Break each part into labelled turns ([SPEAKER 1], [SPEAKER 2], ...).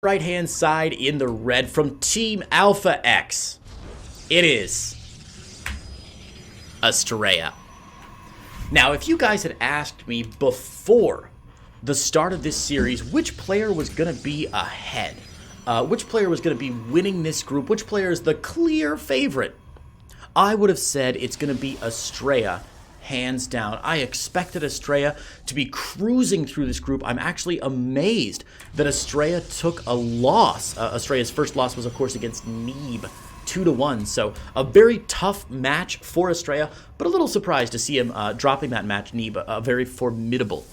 [SPEAKER 1] Right-hand side in the red from Team Alpha X. It is Astrea. Now, if you guys had asked me before the start of this series which player was going to be ahead, which player was going to be winning this group, which player is the clear favorite, I would have said it's going to be Astrea, hands down. I expected Astrea to be cruising through this group. I'm actually amazed that Astrea took a loss. Astrea's first loss was, of course, against Neeb, 2-1. So a very tough match for Astrea, but a little surprised to see him dropping that match. Neeb, a very formidable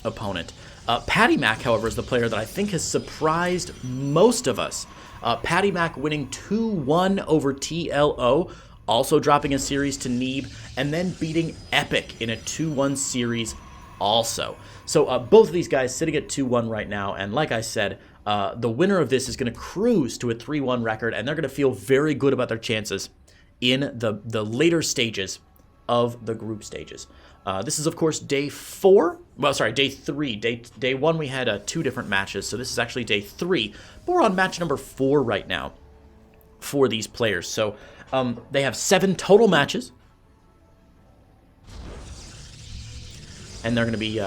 [SPEAKER 1] opponent. PattyMac, however, is the player that I think has surprised most of us. PattyMac winning 2-1 over TLO, also dropping a series to Neeb, and then beating Epic in a 2-1 series also. So both of these guys sitting at 2-1 right now, and like I said, the winner of this is going to cruise to a 3-1 record, and they're going to feel very good about their chances in the later stages of the group stages. This is, of course, day 4. Well, sorry, day 3. Day 1, we had 2 different matches, so this is actually day 3. But we're on match number 4 right now for these players. So they have 7 total matches. And they're going to be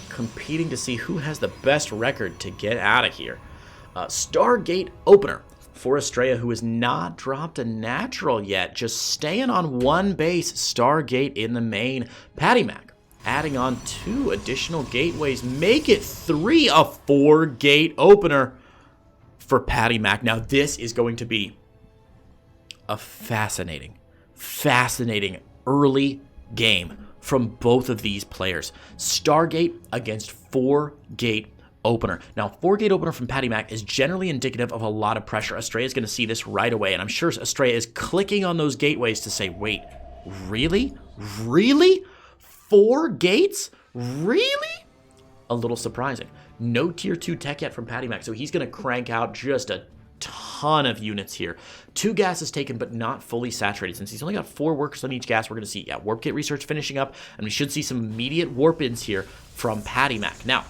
[SPEAKER 1] competing to see who has the best record to get out of here. Stargate opener for Astrea, who has not dropped a natural yet. Just staying on one base. Stargate in the main. PattyMac adding on 2 additional gateways. Make it 3. A 4-gate opener for PattyMac. Now this is going to be a fascinating early game from both of these players. Stargate against 4-gate opener. Now, 4-gate opener from PattyMac is generally indicative of a lot of pressure. Astrea is going to see this right away, and I'm sure Astrea is clicking on those gateways to say, wait, really? Really? 4 gates? Really? A little surprising. No tier 2 tech yet from PattyMac, so he's going to crank out just a ton of units here. 2 gases taken, but not fully saturated. Since he's only got 4 workers on each gas, we're going to see, warp kit research finishing up, and we should see some immediate warp-ins here from PattyMac. Now,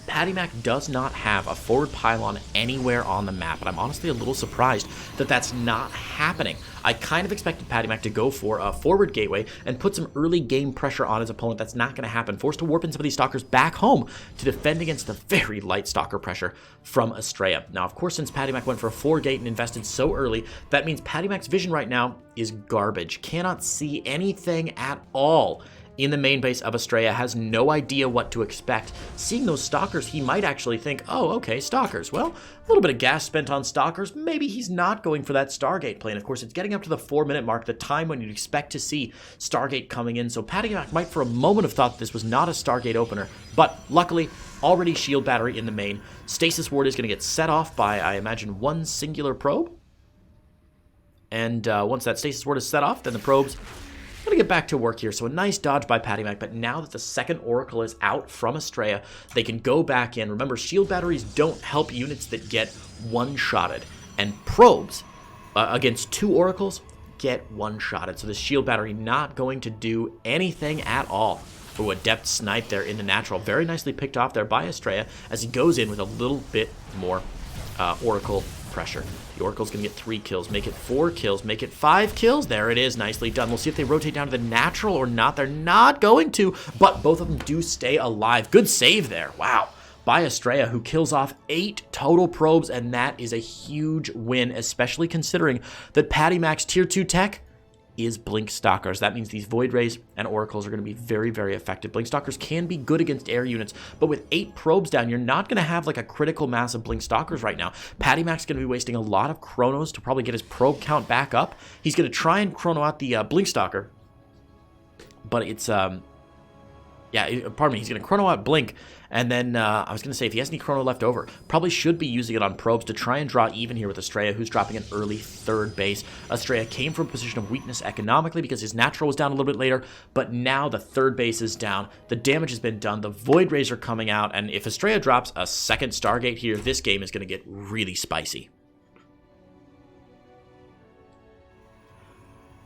[SPEAKER 1] PattyMac does not have a forward pylon anywhere on the map, and I'm honestly a little surprised that that's not happening. I kind of expected PattyMac to go for a forward gateway and put some early game pressure on his opponent. That's not going to happen. Forced to warp in some of these stalkers back home to defend against the very light stalker pressure from Astrea. Now, of course, since PattyMac went for a 4-gate and invested so early, that means PattyMac's vision right now is garbage. Cannot see anything at all in the main base of Astrea, has no idea what to expect. Seeing those stalkers, he might actually think, oh, okay, stalkers. Well, a little bit of gas spent on stalkers. Maybe he's not going for that Stargate play. And of course, it's getting up to the 4-minute mark, the time when you'd expect to see Stargate coming in. So PattyMac might for a moment have thought this was not a Stargate opener, but luckily, already shield battery in the main. Stasis ward is going to get set off by, I imagine, 1 singular probe. And once that stasis ward is set off, then the probes going to get back to work here. So a nice dodge by PattyMac, but now that the second Oracle is out from Astrea, they can go back in. Remember, shield batteries don't help units that get one-shotted, and probes against 2 Oracles get one-shotted. So the shield battery not going to do anything at all. Ooh, a depth snipe there in the natural. Very nicely picked off there by Astrea as he goes in with a little bit more Oracle pressure. The Oracle's going to get 3 kills, make it 4 kills, make it 5 kills. There it is, nicely done. We'll see if they rotate down to the natural or not. They're not going to, but both of them do stay alive. Good save there. Wow. By Astrea, who kills off 8 total probes, and that is a huge win, especially considering that PattyMac's tier 2 tech is Blink Stalkers. That means these Void Rays and Oracles are going to be very, very effective. Blink Stalkers can be good against air units, but with 8 probes down, you're not going to have like a critical mass of Blink Stalkers right now. PattyMac's going to be wasting a lot of chronos to probably get his probe count back up. He's going to try and chrono out the Blink Stalker, but it's pardon me, he's going to chrono out Blink, and then I was going to say, if he has any chrono left over, probably should be using it on probes to try and draw even here with Astrea, who's dropping an early 3rd base. Astrea came from a position of weakness economically because his natural was down a little bit later, but now the 3rd base is down. The damage has been done. The Void Rays are coming out, and if Astrea drops a 2nd Stargate here, this game is going to get really spicy.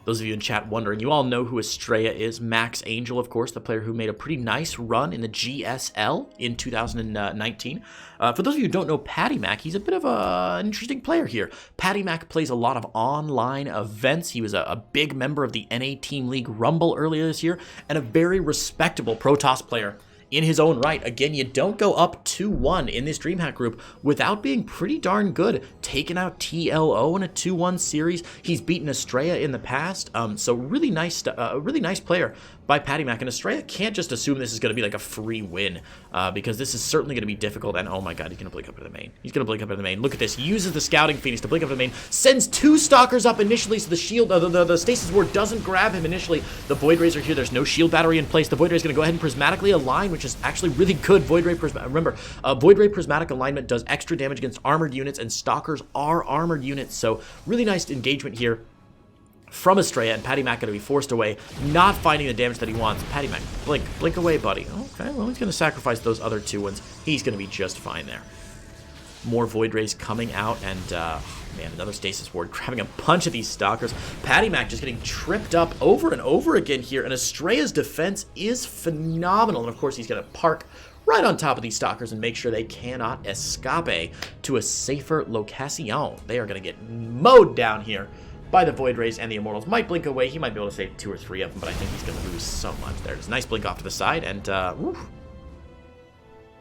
[SPEAKER 1] Those of you in chat wondering, you all know who Astrea is. Max Angel, of course, the player who made a pretty nice run in the GSL in 2019. For those of you who don't know PattyMac, he's a bit of an interesting player here. PattyMac plays a lot of online events. He was a big member of the NA Team League Rumble earlier this year, and a very respectable Protoss player in his own right. Again, you don't go up 2-1 in this DreamHack group without being pretty darn good. Taking out TLO in a 2-1 series. He's beaten Astrea in the past. So really nice player by PattyMac. And Astrea can't just assume this is going to be like a free win, because this is certainly going to be difficult. And oh my god, he's going to blink up into the main. He's going to blink up into the main. Look at this. Uses the Scouting Phoenix to blink up into the main. Sends 2 Stalkers up initially, so the shield, the Stasis Ward doesn't grab him initially. The Void Rays are here. There's no shield battery in place. The Void Ray is going to go ahead and prismatically align, which is actually really good. Void Ray remember, Void Ray prismatic alignment does extra damage against armored units, and Stalkers are armored units. So really nice engagement here from Astrea, and PattyMac going to be forced away, not finding the damage that he wants. PattyMac, blink away, buddy. Okay, well, he's going to sacrifice those other 2 ones. He's going to be just fine there. More Void Rays coming out, and man, another Stasis Ward grabbing a bunch of these Stalkers. PattyMac just getting tripped up over and over again here, and Astrea's defense is phenomenal. And of course, he's going to park right on top of these Stalkers and make sure they cannot escape to a safer location. They are going to get mowed down here by the Void Rays, and the Immortals might blink away. He might be able to save 2 or 3 of them, but I think he's going to lose so much. There's a nice blink off to the side, and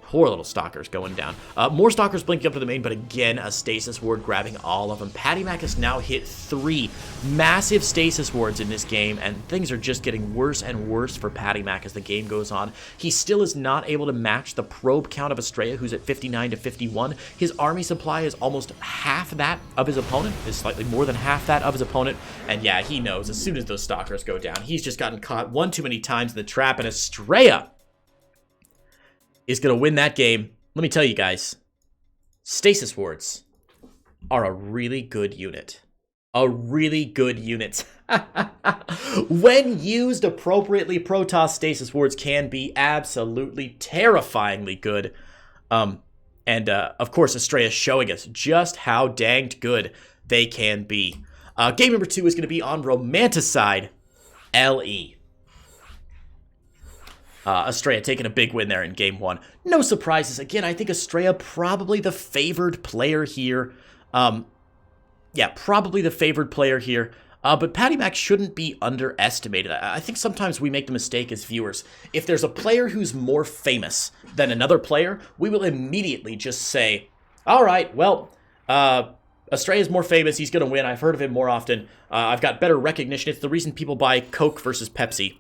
[SPEAKER 1] poor little Stalkers going down. More Stalkers blinking up to the main, but again, a Stasis Ward grabbing all of them. PattyMac has now hit 3 massive Stasis Wards in this game, and things are just getting worse and worse for PattyMac as the game goes on. He still is not able to match the probe count of Astrea, who's at 59 to 51. His army supply is almost half that of his opponent, is slightly more than half that of his opponent, and yeah, he knows as soon as those Stalkers go down, he's just gotten caught one too many times in the trap, and Astrea is going to win that game. Let me tell you guys, Stasis Wards are a really good unit. A really good unit. When used appropriately, Protoss Stasis Wards can be absolutely terrifyingly good. Of course, Astrea is showing us just how danged good they can be. Game number 2 is going to be on Romanticide LE. Astrea taking a big win there in game 1. No surprises. Again, I think Astrea probably the favored player here. Yeah, probably the favored player here. But PattyMac shouldn't be underestimated. I think sometimes we make the mistake as viewers. If there's a player who's more famous than another player, we will immediately just say, all right, well, Astrea is more famous. He's going to win. I've heard of him more often. I've got better recognition. It's the reason people buy Coke versus Pepsi.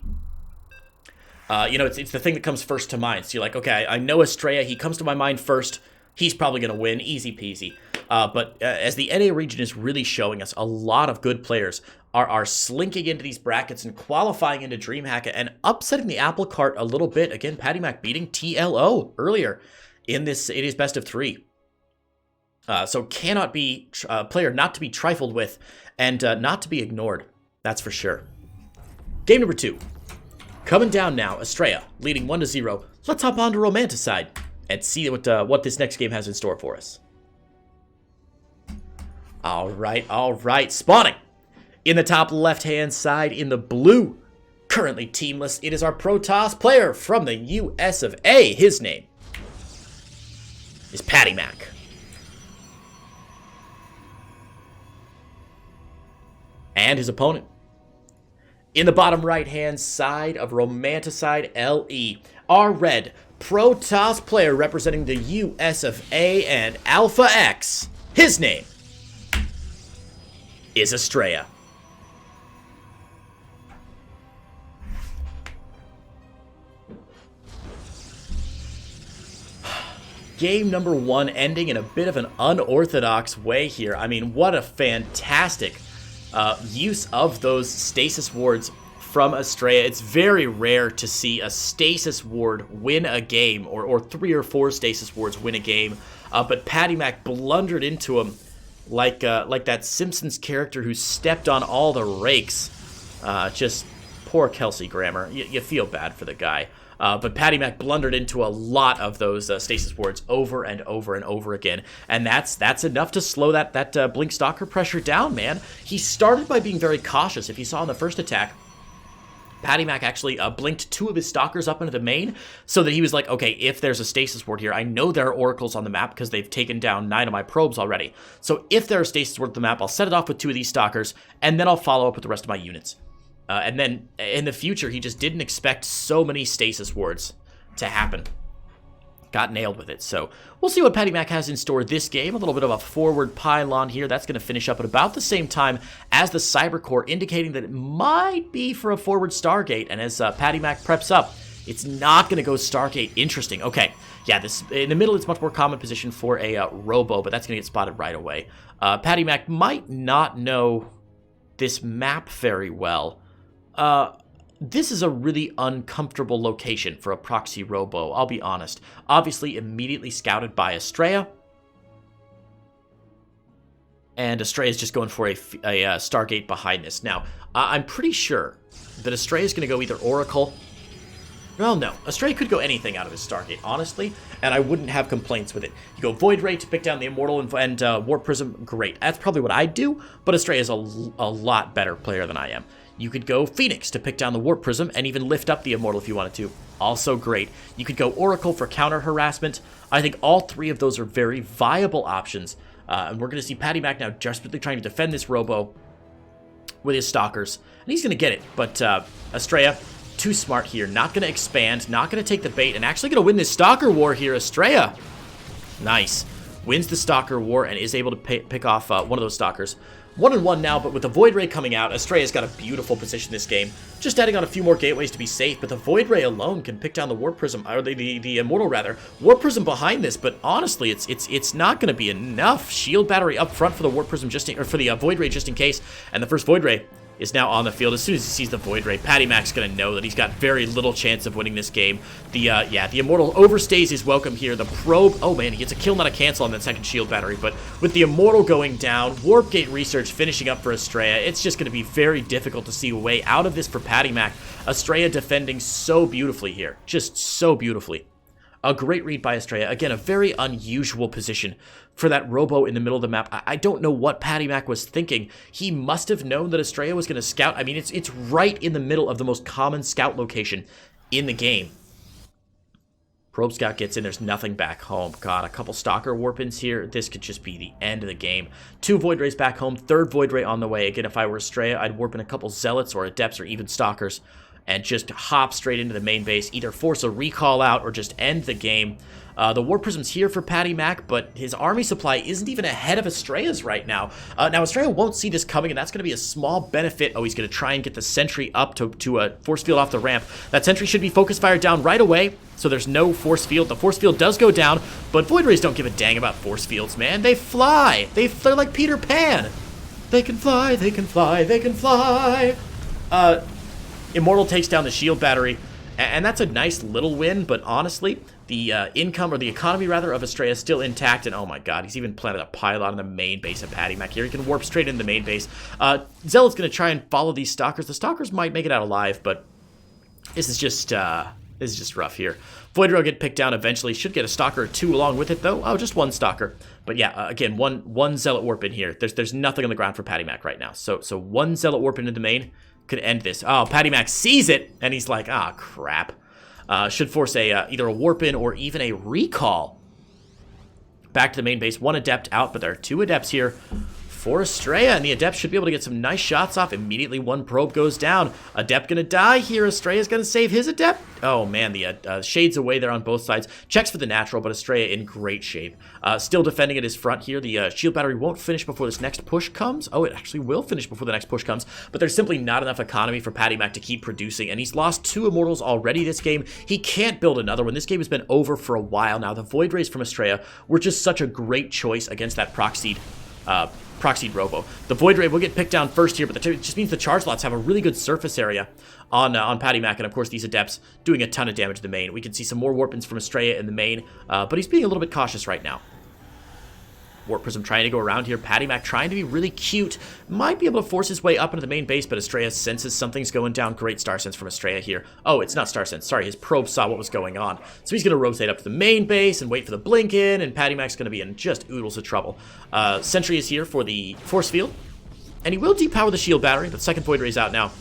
[SPEAKER 1] You know, it's the thing that comes first to mind. So you're like, okay, I know Astrea. He comes to my mind first. He's probably going to win. Easy peasy. But as the NA region is really showing us, a lot of good players are slinking into these brackets and qualifying into DreamHack and upsetting the apple cart a little bit. Again, PattyMac beating TLO earlier in his best of 3. So cannot be a player not to be trifled with and not to be ignored. That's for sure. Game number 2. Coming down now, Astrea leading 1-0. Let's hop on to Romanticide and see what this next game has in store for us. All right. Spawning in the top left-hand side in the blue. Currently teamless, it is our Protoss player from the US of A. His name is PattyMac. And his opponent in the bottom right-hand side of Romanticide LE, our red Protoss player representing the US of A and Alpha X. His name is Astrea. Game number 1 ending in a bit of an unorthodox way here. I mean, what a fantastic use of those Stasis Wards from Astrea. It's very rare to see a Stasis Ward win a game, or 3 or 4 Stasis Wards win a game. But PattyMac blundered into him like that Simpsons character who stepped on all the rakes. Just poor Kelsey Grammer. You feel bad for the guy. But PattyMac blundered into a lot of those stasis wards over and over and over again. And that's enough to slow that Blink Stalker pressure down, man. He started by being very cautious. If you saw in the first attack, PattyMac actually blinked 2 of his stalkers up into the main so that he was like, okay, if there's a stasis ward here, I know there are oracles on the map because they've taken down 9 of my probes already. So if there are stasis wards on the map, I'll set it off with 2 of these stalkers, and then I'll follow up with the rest of my units. And then in the future, he just didn't expect so many stasis wards to happen. Got nailed with it. So we'll see what PattyMac has in store this game. A little bit of a forward pylon here. That's going to finish up at about the same time as the Cyber Core, indicating that it might be for a forward Stargate. And as PattyMac preps up, it's not going to go Stargate. Interesting. Okay. Yeah, this in the middle, it's much more common position for a Robo, but that's going to get spotted right away. PattyMac might not know this map very well. This is a really uncomfortable location for a proxy Robo, I'll be honest. Obviously, immediately scouted by Astrea. And Astrea is just going for a Stargate behind this. Now, I'm pretty sure that Astrea is going to go either Oracle. Well, no. Astrea could go anything out of his Stargate, honestly, and I wouldn't have complaints with it. You go Void Ray to pick down the Immortal and Warp Prism, great. That's probably what I'd do, but Astrea is a lot better player than I am. You could go Phoenix to pick down the Warp Prism and even lift up the Immortal if you wanted to. Also great. You could go Oracle for counter harassment. I think all 3 of those are very viable options. And we're going to see PattyMac now desperately trying to defend this Robo with his Stalkers. And he's going to get it. But Astrea, too smart here. Not going to expand. Not going to take the bait. And actually going to win this Stalker war here. Astrea. Nice. Wins the Stalker war and is able to pick off one of those Stalkers. 1-1 now, but with the Void Ray coming out, Astrea's got a beautiful position this game. Just adding on a few more gateways to be safe, but the Void Ray alone can pick down the Warp Prism, or the Immortal rather. Warp Prism behind this, but honestly, it's not going to be enough. Shield Battery up front for the Warp Prism or for the Void Ray just in case, and the first Void Ray is now on the field. As soon as he sees the Void Ray, PattyMac's going to know that he's got very little chance of winning this game. The Immortal overstays his welcome here. The Probe, oh man, he gets a kill, not a cancel on that second Shield Battery, but with the Immortal going down, Warp Gate Research finishing up for Astrea, it's just going to be very difficult to see a way out of this for PattyMac. Astrea defending so beautifully here, just so beautifully. A great read by Astrea. Again, a very unusual position for that Robo in the middle of the map. I don't know what PattyMac was thinking. He must have known that Astrea was going to scout. I mean, it's right in the middle of the most common scout location in the game. Probe Scout gets in. There's nothing back home. God, a couple Stalker Warp-ins here. This could just be the end of the game. 2 Void Rays back home. 3rd Void Ray on the way. Again, if I were Astrea, I'd warp in a couple Zealots or Adepts or even Stalkers and just hop straight into the main base, either force a recall out or just end the game. The Warp Prism's here for PattyMac, but his army supply isn't even ahead of Astrea's right now. Now, Astrea won't see this coming, and that's going to be a small benefit. Oh, he's going to try and get the Sentry up to a Force Field off the ramp. That Sentry should be Focus Fire down right away, so there's no Force Field. The Force Field does go down, but Void Rays don't give a dang about Force Fields, man. They fly. They're like Peter Pan. They can fly, they can fly, they can fly. Immortal takes down the Shield Battery, and that's a nice little win, but honestly, the income, or the economy rather, of Astrea is still intact, and oh my god, he's even planted a pylon in the main base of PattyMac here. He can warp straight into the main base. Zealot's going to try and follow these Stalkers. The Stalkers might make it out alive, but this is just rough here. Void Ray will get picked down eventually. Should get a Stalker or 2 along with it, though. Oh, just 1 Stalker. But yeah, again, one Zealot warp in here. There's nothing on the ground for PattyMac right now. So 1 Zealot warp into the main could end this. Oh, PattyMac sees it, and he's like, ah, crap. Should force either a warp in or even a recall. Back to the main base. 1 Adept out, but there are 2 Adepts here for Astrea, and the Adept should be able to get some nice shots off. Immediately 1 probe goes down. Adept gonna die here. Astrea's gonna save his Adept. Oh man, the shades away there on both sides. Checks for the natural, but Astrea in great shape. Still defending at his front here. The Shield Battery won't finish before this next push comes. Oh, it actually will finish before the next push comes, but there's simply not enough economy for PattyMac to keep producing, and he's lost 2 Immortals already this game. He can't build another one. This game has been over for a while now. The Void Rays from Astrea were just such a great choice against that proxied Robo. The Void Ray will get picked down first here, but it just means the charge lots have a really good surface area on PattyMac, and of course these Adepts doing a ton of damage to the main. We can see some more warp-ins from Astrea in the main, but he's being a little bit cautious right now. Warp Prism trying to go around here. PattyMac trying to be really cute. Might be able to force his way up into the main base, but Astrea senses something's going down. Great Star Sense from Astrea here. Oh, it's not Star Sense. Sorry, his probe saw what was going on. So he's going to rotate up to the main base and wait for the blink in, and PattyMac's going to be in just oodles of trouble. Sentry is here for the Force Field, and he will depower the Shield Battery, but second Void Ray's out now.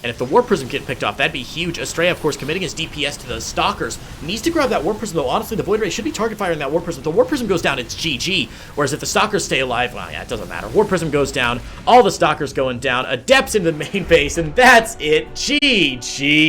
[SPEAKER 1] And if the Warp Prism get picked off, that'd be huge. Astrea, of course, committing his DPS to the Stalkers. Needs to grab that Warp Prism, though. Honestly, the Void Ray should be target firing that Warp Prism. If the Warp Prism goes down, it's GG. Whereas if the Stalkers stay alive, well, yeah, it doesn't matter. Warp Prism goes down. All the Stalkers going down. Adepts into the main base, and that's it. GG.